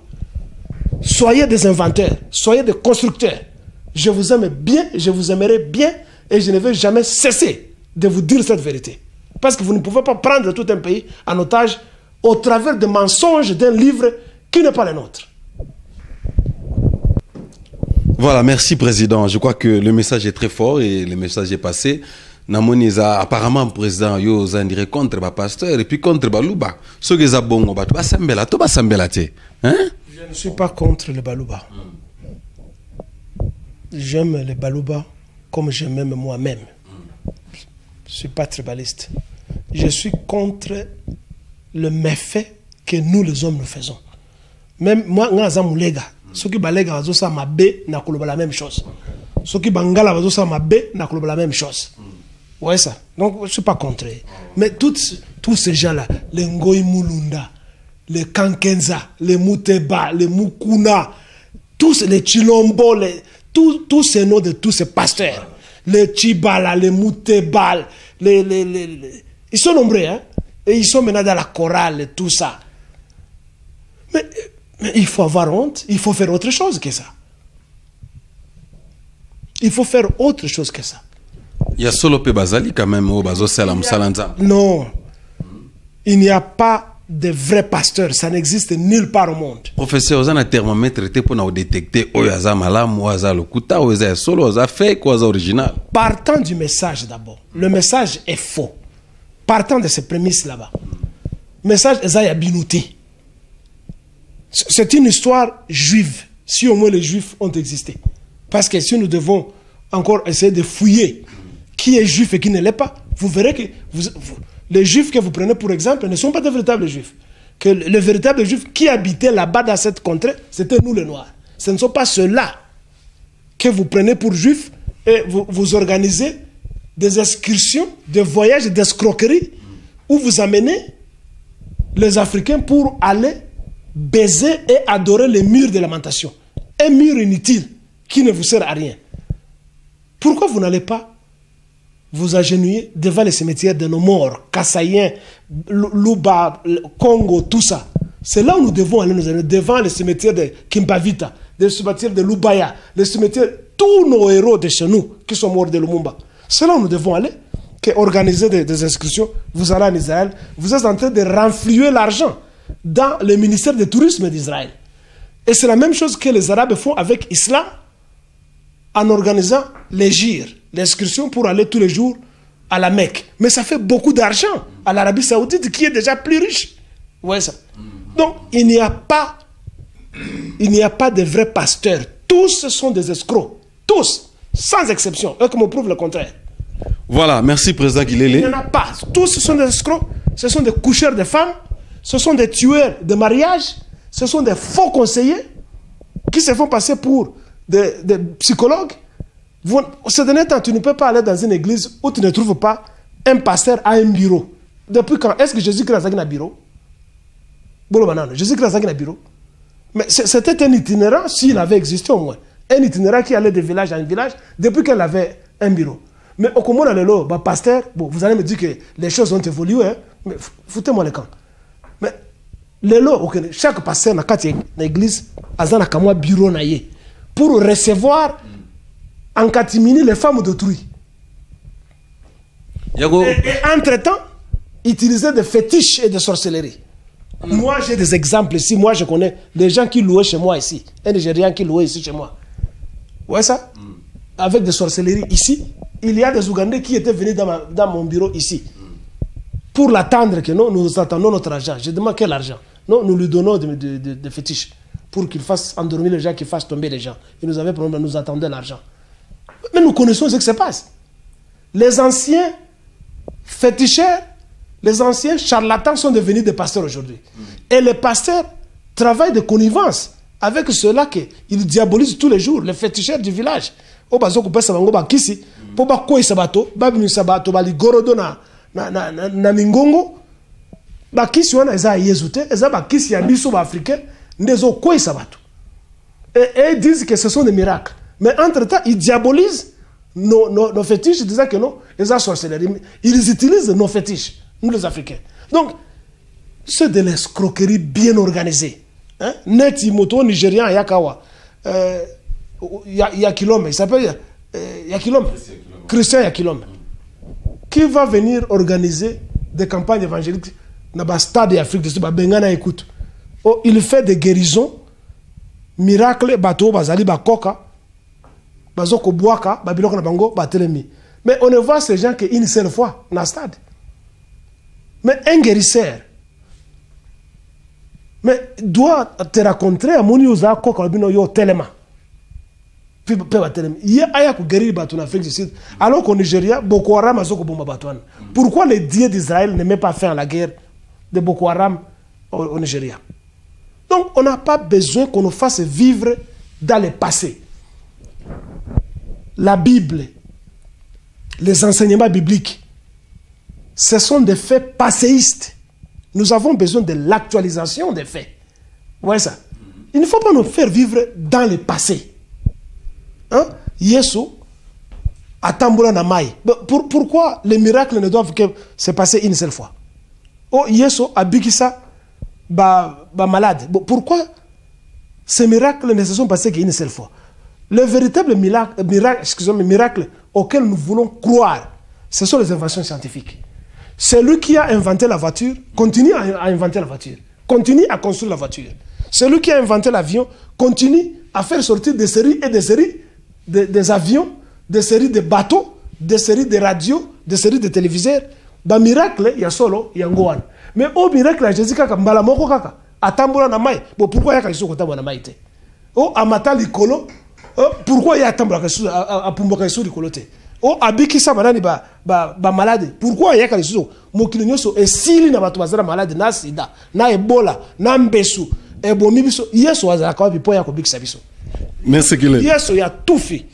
Soyez des inventeurs, soyez des constructeurs. Je vous aime bien, je vous aimerai bien, et je ne vais jamais cesser de vous dire cette vérité. Parce que vous ne pouvez pas prendre tout un pays en otage au travers des mensonges d'un livre qui n'est pas le nôtre. Voilà, merci Président. Je crois que le message est très fort et le message est passé. Namoniza apparemment président yo zandire contre ba pasteur et puis contre Balouba. Ce que za bongo ba to sambela to ba sambela te. Hein? Je ne suis pas contre le Balouba. J'aime le Balouba comme je m'aime moi-même. Je ne suis pas tribaliste. Je suis contre le méfait que nous les hommes nous faisons. Même moi, ceux qui balega vazo sa mabe na koloba la même chose. Ceux qui bangala vazo sa mabe na koloba la même chose. Ouais ça. Donc je ne suis pas contre. Mais tous ces gens-là, les Ngoï Mulunda, les Kankenza, les Muteba, les Mukuna, tous les Chilombo, tous ces noms de tous ces pasteurs, les Chibala, les Mutebal, ils sont nombreux, hein? Et ils sont maintenant dans la chorale et tout ça. Mais il faut avoir honte, il faut faire autre chose que ça. Il faut faire autre chose que ça. Il y a solo pe bazali quand même au bazo salam salanza. Non. Il n'y a pas de vrais pasteurs, ça n'existe nulle part au monde. Professeur, vous avez un thermomètre pour détecter oyaza malam, oyaza lokuta, oyaza solo, oyaza fake, oyaza original. Partant du message d'abord. Le message est faux. Partant de ces prémices là-bas. Le message est binouté. C'est une histoire juive, si au moins les juifs ont existé. Parce que si nous devons encore essayer de fouiller qui est juif et qui ne l'est pas, vous verrez que les juifs que vous prenez pour exemple ne sont pas de véritables juifs. Que le véritable juif qui habitait là-bas dans cette contrée, c'était nous les Noirs. Ce ne sont pas ceux-là que vous prenez pour juifs et vous organisez des excursions, des voyages d'escroquerie où vous amenez les Africains pour aller baiser et adorer les murs de lamentation. Un mur inutile. qui ne vous sert à rien. Pourquoi vous n'allez pas vous agenouiller devant les cimetières de nos morts, Kassaïens, Luba, Congo, tout ça? C'est là où nous devons aller nous agenouiller, devant les cimetières de Kimpavita, les cimetières de Lubaya, les cimetières, tous nos héros de chez nous qui sont morts de Lumumba. C'est là où nous devons aller, organiser des inscriptions. Vous allez en Israël, vous êtes en train de renflouer l'argent dans le ministère du tourisme d'Israël. Et c'est la même chose que les Arabes font avec l'islam en organisant les gires, l'inscription pour aller tous les jours à la Mecque. Mais ça fait beaucoup d'argent à l'Arabie Saoudite qui est déjà plus riche. Vous voyez ça? Donc, il n'y a pas de vrais pasteurs. Tous sont des escrocs. Tous, sans exception. Eux qui me prouvent le contraire. Voilà, merci Président Guilele. Il n'y en a pas. Tous sont des escrocs. Ce sont des coucheurs de femmes. Ce sont des tueurs de mariage. Ce sont des faux conseillers qui se font passer pour des psychologues. Ce dernier temps, tu ne peux pas aller dans une église où tu ne trouves pas un pasteur à un bureau. Depuis quand? Est-ce que Jésus-Christ a un bureau? Jésus-Christ a un bureau. Mais c'était un itinérant, s'il avait existé au moins. Un itinérant qui allait de village en village depuis qu'elle avait un bureau. Mais au Comore, le pasteur, bon, vous allez me dire que les choses ont évolué, hein, mais foutez-moi le camp. Mais chaque pasteur dans l'église a un bureau pour recevoir en catimini les femmes d'autrui. Et entre-temps, utiliser des fétiches et des sorcelleries. Moi, j'ai des exemples ici. Moi, je connais des gens qui louaient chez moi ici. Un Nigérien qui louait ici chez moi. Vous voyez ça? Avec des sorcelleries ici. Il y a des Ougandais qui étaient venus dans mon bureau ici. Pour l'attendre que nous attendons notre argent. Je demande quel argent? Non, nous lui donnons des fétiches. Pour qu'il fasse endormir les gens, qu'il fasse tomber les gens. Il nous avait promis de nous attendre l'argent. Mais nous connaissons ce qui se passe. Les anciens féticheurs, les anciens charlatans sont devenus des pasteurs aujourd'hui. Et les pasteurs travaillent de connivence avec ceux-là qu'ils diabolisent tous les jours, les féticheurs du village. Au bazo ko pesa bango ba kisi, po ba koi sabato, ba binu sabato ba ligorodo na mingongo, ba kisi wana eza yezute, eza ba kisi ya biso ba africain, ndezo koi sabato. Et ils disent que ce sont des miracles. Mais entre-temps, ils diabolisent nos fétiches, disant que non, ils ont sorcellerie. Ils utilisent nos fétiches, nous les Africains. Donc, c'est de l'escroquerie bien organisée. Hein? Neti Moto, Nigérian, Yakawa. Yakilome, il s'appelle Yakilome. Christian Yakilome. Qui va venir organiser des campagnes évangéliques dans le stade d'Afrique du Sud, Bengana écoute. Oh, il fait des guérisons, miracles, bateau, bazali, bakoka, bazoko boaka, babiloko na bango, batelemi. Mais on ne voit ces gens qu'une seule fois dans le stade. Mais un guérisseur, mais doit te raconter à mon yosa koka bino yo telema. Puis telemi. Il y a aya ko guérir bateau en Afrique du Sud. Alors qu'au Nigeria, Boko Haram azoko bomba batouane. Pourquoi les dieux d'Israël ne mettent pas fin à la guerre de Boko Haram au Nigeria? Donc, on n'a pas besoin qu'on nous fasse vivre dans le passé. La Bible, les enseignements bibliques, ce sont des faits passéistes. Nous avons besoin de l'actualisation des faits. Vous voyez ça? Il ne faut pas nous faire vivre dans le passé. Hein? Yesu, à Tamboula Namai. Pourquoi les miracles ne doivent que se passer une seule fois? Oh, Yesu, à Bikisa, malade. Bon, pourquoi ces miracles ne se sont passés qu'une seule fois? Le véritable miracle auquel nous voulons croire, ce sont les inventions scientifiques. Celui qui a inventé la voiture continue à inventer la voiture, continue à construire la voiture. Celui qui a inventé l'avion continue à faire sortir des séries et des séries des avions, des séries de bateaux, des séries de radios, des séries de téléviseurs. Dans miracle, il y a solo, il y a ngoan. Mais au miracle, Jésus kaka mbala moko kaka atambula na mai. Bon, pourquoi ya kaiso kotambula na mai te? Oh, amata likolo. Pourquoi ya atambula kaiso apumba kaiso likolo te? Oh, abiki sa banani ba malade. Pourquoi ya kaiso mokili nyoso esili na bato bazala malade na sida, na ebola, na mbesu, ebomi biso. Yesu azala kwa bipo ya kobikisa biso. Merci Guilele. Yesu ya tufi.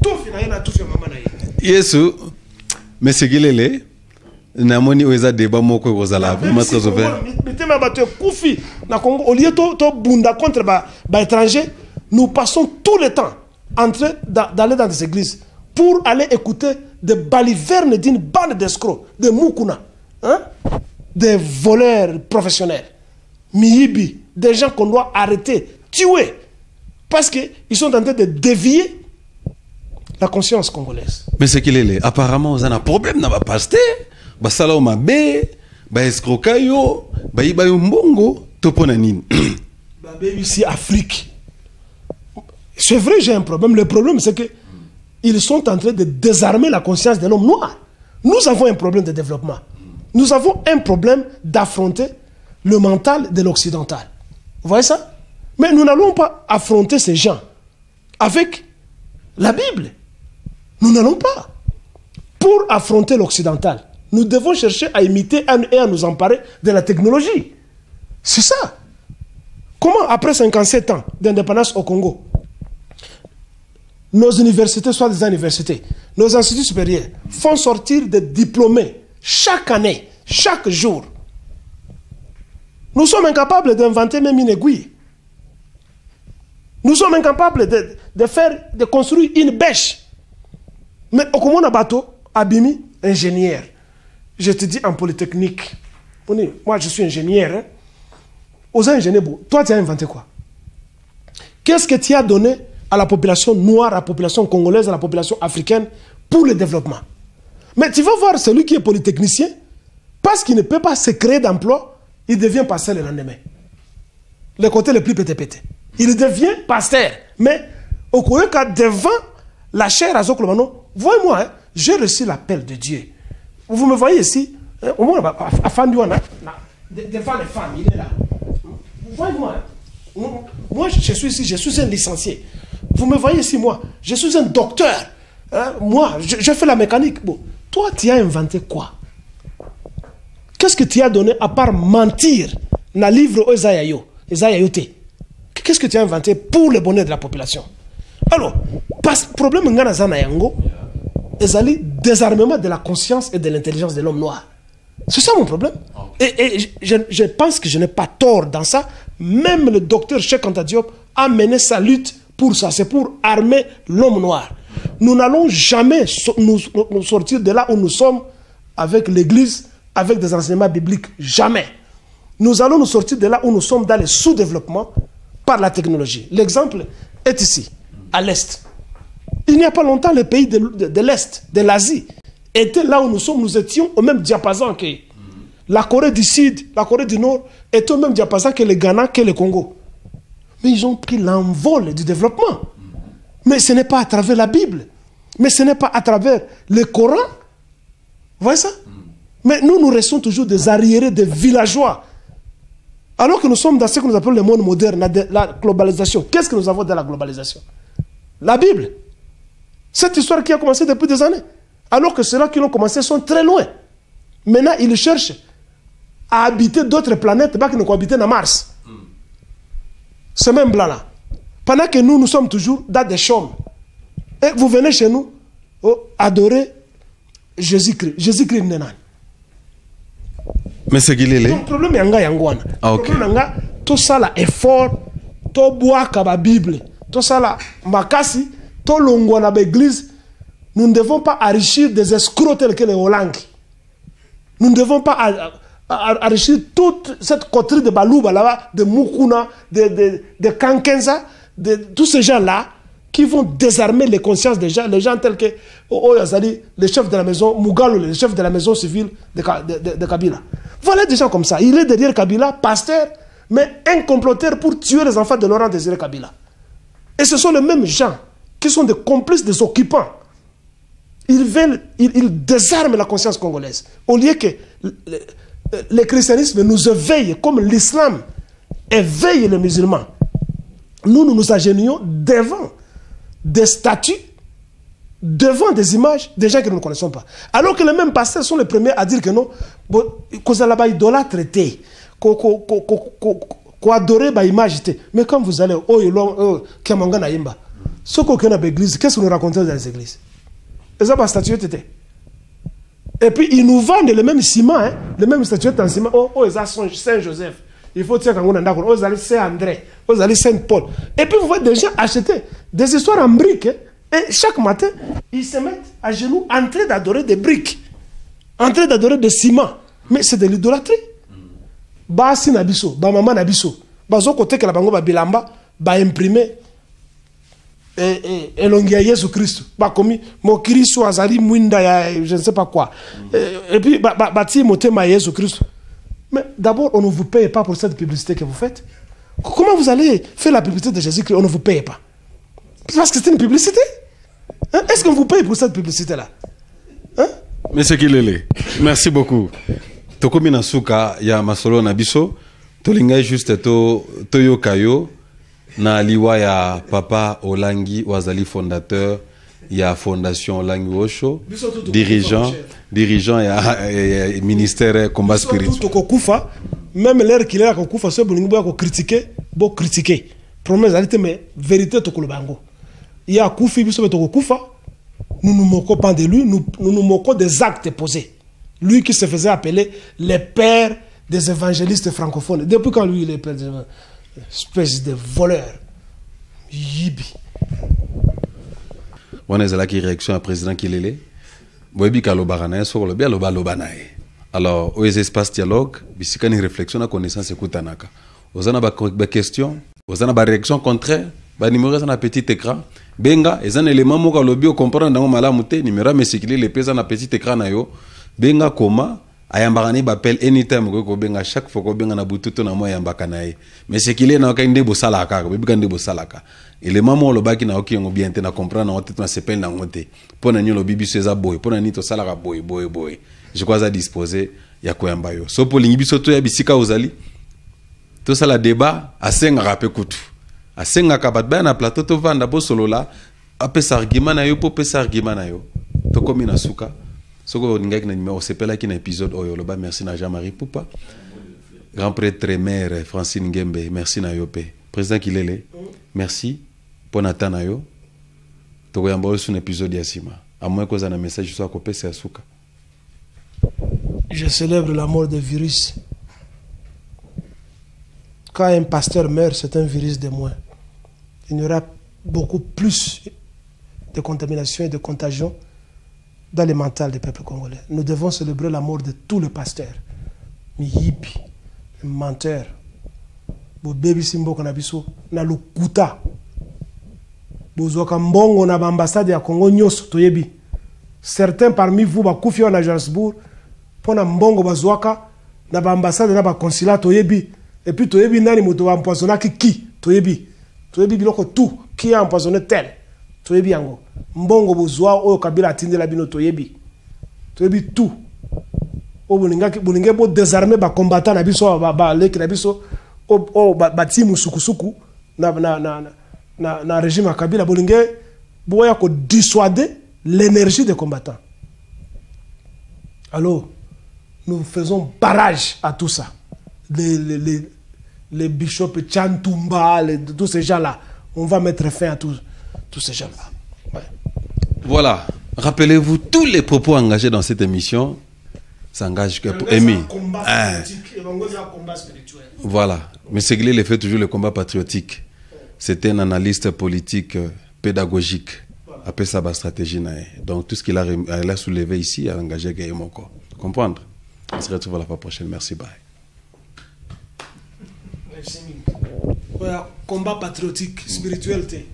Tufi na yena tufi mama na ye. Yesu, Monsieur Guilele. Namoni oza débat moko kozala vraiment très ouvert. Mitema bato kufi na Congo au lieu to bunda contre ba étranger, nous passons tout le temps en train d'aller dans des églises pour aller écouter des balivernes d'une bande d'escrocs, de Mukuna, hein? Des voleurs professionnels, Mihibi, des gens qu'on doit arrêter, tuer, parce qu'ils sont en train de dévier la conscience congolaise. Mais c'est qu'il est apparemment, vous avez un problème dans ma pasteur, bah sala mabe, bah escrocayo, bah ibayo mbongo, toponanin. Bah ici Afrique. C'est vrai, j'ai un problème. Le problème, c'est que ils sont en train de désarmer la conscience de l'homme noir. Nous avons un problème de développement. Nous avons un problème d'affronter le mental de l'occidental. Vous voyez ça? Mais nous n'allons pas affronter ces gens avec la Bible. Nous n'allons pas. Pour affronter l'occidental, nous devons chercher à imiter et à nous emparer de la technologie. C'est ça. Comment, après 57 ans d'indépendance au Congo, nos universités, soit des universités, nos instituts supérieurs, font sortir des diplômés chaque année, chaque jour. Nous sommes incapables d'inventer même une aiguille. Nous sommes incapables de construire une bêche. Mais au Congo, on a bateau, Abimi, ingénieur. Je te dis en polytechnique. Moi, je suis ingénieur. Hein. Aux ingénieurs, toi, tu as inventé quoi? Qu'est-ce que tu as donné à la population noire, à la population congolaise, à la population africaine pour le développement? Mais tu vas voir celui qui est polytechnicien, parce qu'il ne peut pas se créer d'emploi, il devient pasteur le lendemain. Le côté le plus pété-pété. Il devient pasteur. Mais au Congo, devant la chair à Zoklomano, voyez-moi, hein, j'ai reçu l'appel de Dieu. Vous me voyez ici, hein, au moins, à Fanduana, devant les femmes, il est là. Voyez-moi, hein, moi je suis ici, je suis un licencié. Vous me voyez ici, moi, je suis un docteur. Hein, moi, je fais la mécanique. Bon, toi, tu as inventé quoi? Qu'est-ce que tu as donné à part mentir dans le livre Esaïayo, qu'est-ce que tu as inventé pour le bonheur de la population? Alors, le problème c'est le désarmement de la conscience et de l'intelligence de l'homme noir. C'est ça mon problème. Et je pense que je n'ai pas tort dans ça. Même le docteur Cheikh Anta Diop a mené sa lutte pour ça. C'est pour armer l'homme noir. Nous n'allons jamais nous sortir de là où nous sommes avec l'église, avec des enseignements bibliques. Jamais. Nous allons nous sortir de là où nous sommes dans le sous-développement par la technologie. L'exemple est ici, à l'Est. Il n'y a pas longtemps, les pays de l'Est, de l'Asie, étaient là où nous sommes. Nous étions au même diapason que la Corée du Sud, la Corée du Nord, étaient au même diapason que le Ghana, que le Congo. Mais ils ont pris l'envol du développement. Mais ce n'est pas à travers la Bible. Mais ce n'est pas à travers le Coran. Vous voyez ça? Mais nous restons toujours des arriérés, des villageois. Alors que nous sommes dans ce que nous appelons le monde moderne, la globalisation. Qu'est-ce que nous avons dans la globalisation? La Bible. Cette histoire qui a commencé depuis des années. Alors que ceux-là qui l'ont commencé sont très loin. Maintenant, ils cherchent à habiter d'autres planètes, pas qu'ils ne cohabitent dans Mars. Ce même blanc-là. Pendant que nous sommes toujours dans des chambres. Et vous venez chez nous, adorer Jésus-Christ. Jésus-Christ n'est pas. Mais c'est qu'il est là. Le problème est que le problème est tout ça là effort, tout bois comme la Bible, tout ça là makasi, tout longo na l'église. Nous ne devons pas enrichir des escrocs tels que les Hollandais. Nous ne devons pas enrichir toute cette coterie de Balouba là-bas, de Mukuna, de Kankenza, de tous ces gens-là qui vont désarmer les consciences des gens, les gens tels que le chef de la maison, Mugalo, le chef de la maison civile de Kabila. Voilà des gens comme ça. Il est derrière Kabila, pasteur, mais un comploteur pour tuer les enfants de Laurent Désiré Kabila. Et ce sont les mêmes gens qui sont des complices des occupants. Ils désarment la conscience congolaise. Au lieu que le christianisme nous éveille, comme l'islam éveille les musulmans, nous nous agenouillons devant des statues, devant des images des gens que nous ne connaissons pas. Alors que les mêmes pasteurs sont les premiers à dire que non, qu'on a là-bas idolâtre, qu'on adorait l'image. Mais quand vous allez au Kamanga Naïmba, ce qu'on a dans l'église, qu'est-ce que nous racontons dans les églises? Et ça, statuette. Et puis ils nous vendent les mêmes ciments, hein, les mêmes statuettes en ciment. Oh, ils ont Saint-Joseph. il faut dire qu'on a aux allez Saint-André, aux allez Saint-Paul. Et puis vous voyez des gens acheter des histoires en briques. Et chaque matin, ils se mettent à genoux en train d'adorer des briques, en train d'adorer des ciments. Mais c'est de l'idolâtrie. Basi nabiso, ba maman nabiso, bazo côté que la bango ba bilamba, ba imprimer elongia Jésus Christ, ba komi mo Christ azali mwinda ya je ne sais pas quoi. Et puis ba ti motema Jésus Christ. Mais d'abord, on ne vous paye pas pour cette publicité que vous faites. Comment vous allez faire la publicité de Jésus-Christ, on ne vous paye pas? Parce que c'est une publicité. Hein? Est-ce qu'on vous paye pour cette publicité-là? Hein? Monsieur Kilele, merci beaucoup. Tokomi na suka ya masolo na biso, tolinga juste toyo kayo na liwa ya papa Olangi Wazali fondateur ya fondation Olangi Osho, dirigeant ya ministère combat spirituel. Tokokufa, même l'air qu'il est à Kokufa, ce bolingo ba ko critiquer. Promessealité mais vérité tokolobango. Il y a Koufi biso tokokufa, nous nous moquons pas de lui, nous nous moquons des actes posés. Lui qui se faisait appeler le père des évangélistes francophones. Depuis quand lui il est père des espèce de voleur. Yibi. On est là qui réaction à président Kilele. Boyebi kalobarana sur le bien lobanae. Alors aux espaces dialogue, bisika ni réflexion na connaissance ekutanaka. Ozana ba question, ozana ba réaction contraire, ba numéro na petit écran. Benga ezana élément moko lobi o comprendre ndango malamu te numéro mesikili le pesa na petit écran na yo. Benga koma ayambakani bapel anytime ko benga chaque fois ko benga na bututo na mo yambaka nae. Mais c'est qu'il est na ka ndebo salaka, ko bibika ndebo salaka. Élément mo lobaki na oki ngo bien te na comprendre na otetma sepel na ngote. Pona nyo lobibi seza boy, pona nito salaka boy. Je crois à disposer ya koyamba yo. So polingi biso to ya bisika ozali. To sala débat asenga rapé kutu. Asenga kabat na plateau to vanda bo solo la apesa argument na yo po pesa argument na yo. To komi na suka. Soko ningaki na numéro sepela ki na épisode oyo loba merci na Jean-Marie Poupa. Grand prêtre mère Francine Ngembe, merci na yo pe. Président Kilele, merci pour Nathan na yo. To koyamba sur un épisode ya sima. À moins que ça un message soit copé c'est asuka. Je célèbre la mort des virus. Quand un pasteur meurt, c'est un virus de moins. Il y aura beaucoup plus de contamination et de contagion dans le mental des peuples congolais. Nous devons célébrer la mort de tous les pasteurs. Miyibi, menteur. Bobebi simbo konabiso na lukuta. Bozoka mbongo na ambassade ya Congo nyoso toyebi. Certains parmi vous bakufi en Johannesburg pona mbongo bazwaka na ambassade na ba consulat toyebi. Et puis toyebi nani moto wa empoisonna ki toyebi. Toyebi biloko tout qui a empoisonné tel. Toyebi yango. Mbongo bozwa oyo kabila atindela bino toyebi. Toyebi tout. O bolinga bo désarmer ba combattant na biso ba leki na biso o ba timu sukusuku na régime Kabila bolinga boya ko dissuader l'énergie des combattants. Alors nous faisons barrage à tout ça. Les bishops Chantumba, tous ces gens-là, on va mettre fin à tous ces gens-là. Ouais. Voilà. Rappelez-vous, tous les propos engagés dans cette émission s'engagent pour aimer. Voilà. M. Guillet fait toujours le combat patriotique. C'était un analyste politique pédagogique. Après ça, la stratégie. Donc tout ce qu'il a soulevé ici a engagé Gaïmoko. Comprendre? On se retrouve à la fois prochaine. Merci. Bye. Merci. Voilà, combat patriotique, spiritualité.